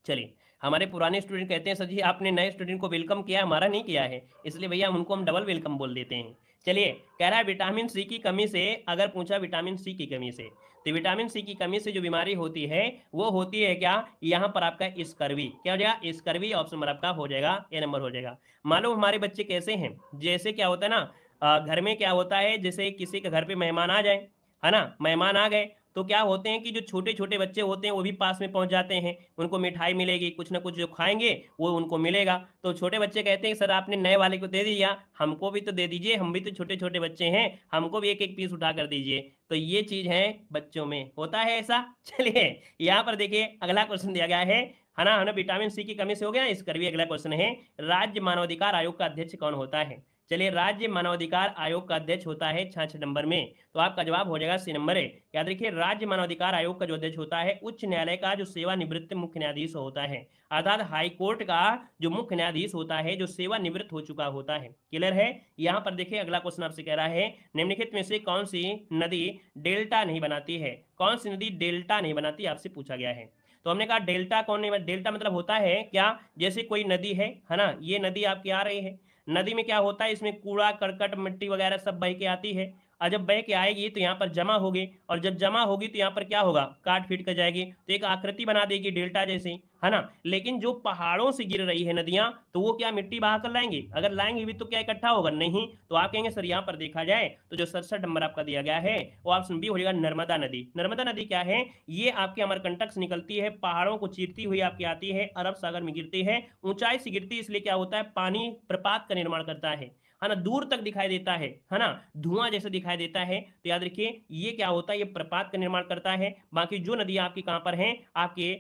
चलिए हमारे पुराने स्टूडेंट कहते हैं सर जी आपने नए स्टूडेंट को वेलकम किया, हमारा नहीं किया है, इसलिए भैया उनको हम डबल वेलकम बोल देते हैं। चलिए कह रहा है विटामिन सी की कमी से, अगर पूछा विटामिन सी की कमी से, तो विटामिन सी की कमी से जो बीमारी होती है वो होती है क्या, यहाँ पर आपका स्कर्वी। क्या हो जाएगा, स्कर्वी। ऑप्शन नंबर आपका हो जाएगा ए नंबर हो जाएगा। मालूम हमारे बच्चे कैसे हैं, जैसे क्या होता है ना, घर में क्या होता है, जैसे किसी के घर पे मेहमान आ जाए, है ना, मेहमान आ गए तो क्या होते हैं कि जो छोटे छोटे बच्चे होते हैं वो भी पास में पहुंच जाते हैं, उनको मिठाई मिलेगी, कुछ ना कुछ जो खाएंगे वो उनको मिलेगा। तो छोटे बच्चे कहते हैं सर आपने नए वाले को दे दिया, हमको भी तो दे दीजिए, हम भी तो छोटे छोटे बच्चे हैं, हमको भी एक एक पीस उठा कर दीजिए। तो ये चीज है बच्चों में होता है ऐसा। चलिए यहाँ पर देखिए अगला क्वेश्चन दिया गया है ना, विटामिन सी की कमी से हो गया, इस कर भी अगला क्वेश्चन है, राज्य मानवाधिकार आयोग का अध्यक्ष कौन होता है। चलिए राज्य मानवाधिकार आयोग का अध्यक्ष होता है 66 नंबर में, तो आपका जवाब हो जाएगा सी नंबर है। याद रखिए राज्य मानवाधिकार आयोग का जो अध्यक्ष होता है उच्च न्यायालय का जो सेवानिवृत्त मुख्य न्यायाधीश होता है, अर्थात हाई कोर्ट का जो मुख्य न्यायाधीश होता है जो सेवानिवृत्त हो चुका होता है। क्लियर है। यहाँ पर देखिए अगला क्वेश्चन आपसे कह रहा है निम्नलिखित में से कौन सी नदी डेल्टा नहीं बनाती है, कौन सी नदी डेल्टा नहीं बनाती, आपसे पूछा गया है। तो हमने कहा डेल्टा कौन नहीं, डेल्टा मतलब होता है क्या, जैसे कोई नदी है ना, ये नदी आपकी आ रही है, नदी में क्या होता है, इसमें कूड़ा करकट मिट्टी वगैरह सब बह के आती है, और जब बह के आएगी तो यहाँ पर जमा होगी, और जब जमा होगी तो यहाँ पर क्या होगा, काट फीट कर जाएगी, तो एक आकृति बना देगी डेल्टा जैसी, है ना। लेकिन जो पहाड़ों से गिर रही है नदियां, तो वो क्या मिट्टी बहा कर लाएंगी, अगर लाएंगी भी तो क्या इकट्ठा होगा, नहीं। तो आप कहेंगे सर यहाँ पर देखा जाए तो जो 67 नंबर आपका दिया गया है वो ऑप्शन बी हो जाएगा नर्मदा नदी। नर्मदा नदी क्या है, ये आपके अमरकंटक से निकलती है, पहाड़ों को चीरती हुई आपकी आती है, अरब सागर में गिरती है, ऊंचाई से गिरती है, इसलिए क्या होता है पानी प्रपात का निर्माण करता है ना, दूर तक दिखाई देता है ना, धुआं जैसे दिखाई देता है। तो याद रखिए ये क्या होता है, ये प्रपात का निर्माण करता है। बाकी जो नदियां आपकी कहां पर हैं, आपके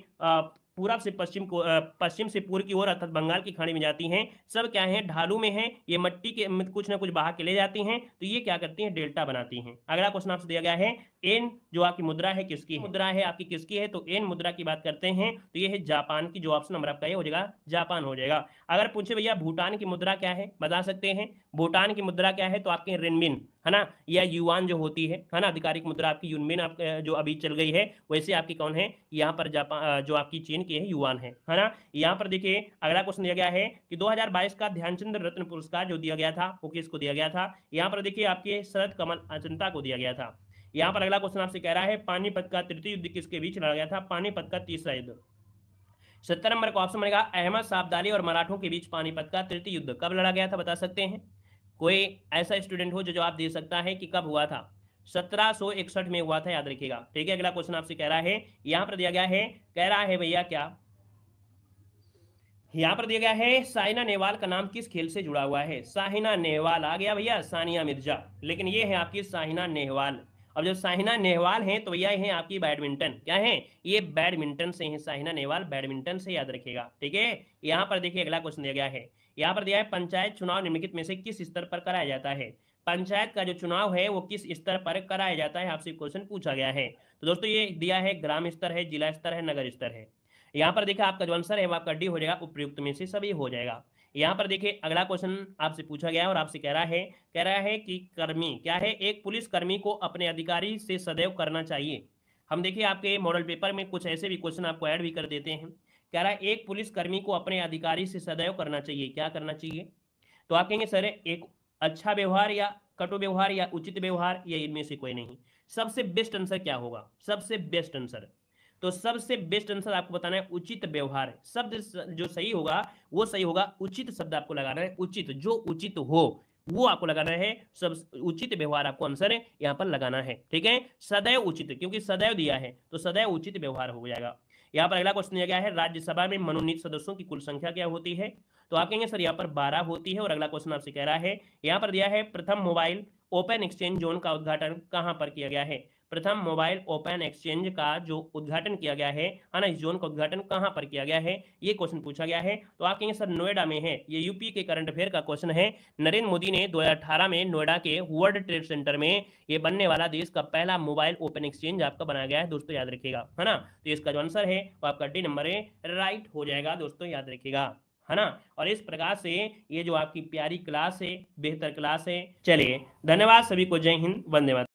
पूरब से पश्चिम को, पश्चिम से पूर्व की ओर अर्थात बंगाल की खाड़ी में जाती हैं, सब क्या है ढालू में है, ये मट्टी के कुछ ना कुछ बहा के ले जाती हैं, तो ये क्या करती हैं, डेल्टा बनाती हैं। अगला क्वेश्चन आपसे दिया गया है एन जो आपकी मुद्रा है किसकी मुद्रा है, आपकी किसकी है, तो एन मुद्रा की बात करते हैं तो ये है जापान की, जो ऑप्शन नंबर आपका ये हो जाएगा जापान हो जाएगा। अगर पूछे भैया भूटान की मुद्रा क्या है, बता सकते हैं, भूटान की मुद्रा क्या है, तो आपके रेनमिन, है ना, या युआन जो होती है ना, आधिकारिक मुद्रा आपकी यूनमिन आप जो अभी चल गई है, वैसे आपकी कौन है, यहाँ पर जापान जो आपकी चीन की है युआन है ना। यहाँ पर देखिए अगला क्वेश्चन दिया गया है कि 2022 का ध्यानचंद रत्न पुरस्कार जो दिया गया था वो किसको दिया गया था। यहाँ पर देखिए आपके शरद कमल अजंता को दिया गया था। यहाँ पर अगला क्वेश्चन आपसे कह रहा है पानीपत का तृतीय युद्ध किसके बीच लड़ा गया था, पानीपत का तीसरा युद्ध। 70 नंबर का ऑप्शन बनेगा अहमद शाह अब्दाली और मराठों के बीच पानीपत का तृतीय युद्ध कब लड़ा गया था, बता सकते हैं। कोई ऐसा स्टूडेंट हो जो जवाब दे सकता है कि कब हुआ था, 1761 में हुआ था, याद रखिएगा। ठीक है अगला क्वेश्चन आपसे कह रहा है, यहां पर दिया गया है, कह रहा है भैया क्या, यहां पर दिया गया है साइना नेहवाल का नाम किस खेल से जुड़ा हुआ है। साइना नेहवाल आ गया भैया, सानिया मिर्जा, लेकिन ये है आपकी साइना नेहवाल। अब जब साइना नेहवाल हैं तो भैया है आपकी बैडमिंटन, क्या है ये बैडमिंटन से है, साइना नेहवाल बैडमिंटन से, याद रखिएगा। ठीक है यहाँ पर देखिए अगला क्वेश्चन दिया गया है, यहाँ पर दिया है पंचायत चुनाव निम्नलिखित में से किस स्तर पर कराया जाता है। पंचायत का जो चुनाव है वो किस स्तर पर कराया जाता है, आपसे क्वेश्चन पूछा गया है। तो दोस्तों ये दिया है ग्राम स्तर है, जिला स्तर है, नगर स्तर है। यहाँ पर देखिए आपका जो आंसर है वो आपका डी हो जाएगा, उपयुक्त में से सभी हो जाएगा। यहाँ पर देखिए अगला क्वेश्चन आपसे पूछा गया है और आपसे कह रहा है कि कर्मी क्या है, एक पुलिस कर्मी को अपने अधिकारी से सदैव करना चाहिए। हम देखिए आपके मॉडल पेपर में कुछ ऐसे भी क्वेश्चन आपको ऐड भी कर देते हैं। कह रहा है एक पुलिस कर्मी को अपने अधिकारी से सदैव करना चाहिए, क्या करना चाहिए, तो आप कहेंगे सर एक अच्छा व्यवहार या कटु व्यवहार या उचित व्यवहार, या इनमें से कोई नहीं। सबसे बेस्ट आंसर क्या होगा, सबसे बेस्ट आंसर, तो सबसे बेस्ट आंसर आपको बताना है उचित व्यवहार। शब्द जो सही होगा वो सही होगा, उचित शब्द आपको लगाना है, उचित जो उचित हो वो आपको लगाना है। सब उचित व्यवहार आपको आंसर है यहाँ पर लगाना है। ठीक है, सदैव उचित, क्योंकि सदैव दिया है तो सदैव उचित व्यवहार हो जाएगा। यहाँ पर अगला क्वेश्चन दिया गया है, राज्यसभा में मनोनीत सदस्यों की कुल संख्या क्या होती है? तो आप कहेंगे सर यहाँ पर 12 होती है। और अगला क्वेश्चन आपसे कह रहा है, यहाँ पर दिया है प्रथम मोबाइल ओपन एक्सचेंज जोन का उद्घाटन कहाँ पर किया गया है? प्रथम मोबाइल ओपन एक्सचेंज का जो उद्घाटन किया गया है ना, इस जोन का उद्घाटन कहाँ पर किया गया है, ये क्वेश्चन पूछा गया है। तो आप कहेंगे सर नोएडा में है। ये यूपी के करंट अफेयर का क्वेश्चन है। नरेंद्र मोदी ने 2018 में नोएडा के वर्ल्ड ट्रेड सेंटर में ये बनने वाला देश का पहला मोबाइल ओपन एक्सचेंज आपका बनाया गया है दोस्तों, याद रखिएगा, है ना। तो इसका जो आंसर है वो आपका डी नंबर है, राइट हो जाएगा दोस्तों, याद रखिएगा, है ना। और इस प्रकार से ये जो आपकी प्यारी क्लास है, बेहतर क्लास है। चलिए, धन्यवाद सभी को, जय हिंद, वंदे मातरम।